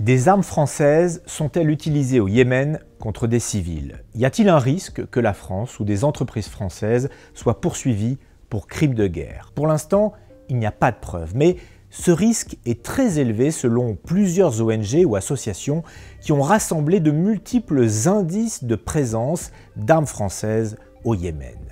Des armes françaises sont-elles utilisées au Yémen contre des civils? Y a-t-il un risque que la France ou des entreprises françaises soient poursuivies pour crimes de guerre? Pour l'instant, il n'y a pas de preuves, mais ce risque est très élevé selon plusieurs ONG ou associations qui ont rassemblé de multiples indices de présence d'armes françaises au Yémen.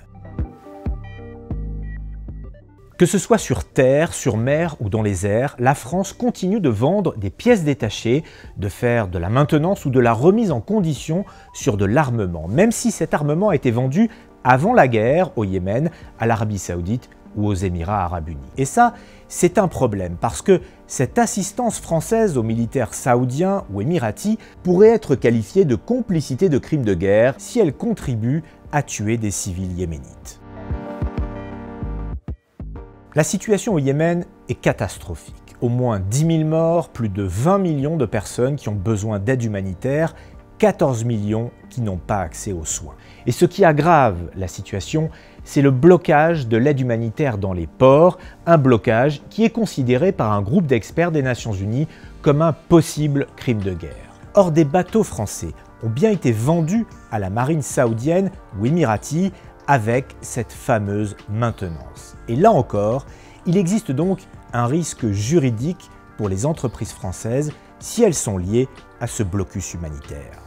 Que ce soit sur terre, sur mer ou dans les airs, la France continue de vendre des pièces détachées, de faire de la maintenance ou de la remise en condition sur de l'armement, même si cet armement a été vendu avant la guerre au Yémen, à l'Arabie Saoudite ou aux Émirats Arabes Unis. Et ça, c'est un problème parce que cette assistance française aux militaires saoudiens ou émiratis pourrait être qualifiée de complicité de crimes de guerre si elle contribue à tuer des civils yéménites. La situation au Yémen est catastrophique. Au moins 10 000 morts, plus de 20 millions de personnes qui ont besoin d'aide humanitaire, 14 millions qui n'ont pas accès aux soins. Et ce qui aggrave la situation, c'est le blocage de l'aide humanitaire dans les ports, un blocage qui est considéré par un groupe d'experts des Nations Unies comme un possible crime de guerre. Or, des bateaux français ont bien été vendus à la marine saoudienne ou émiratie avec cette fameuse maintenance. Et là encore, il existe donc un risque juridique pour les entreprises françaises si elles sont liées à ce blocus humanitaire.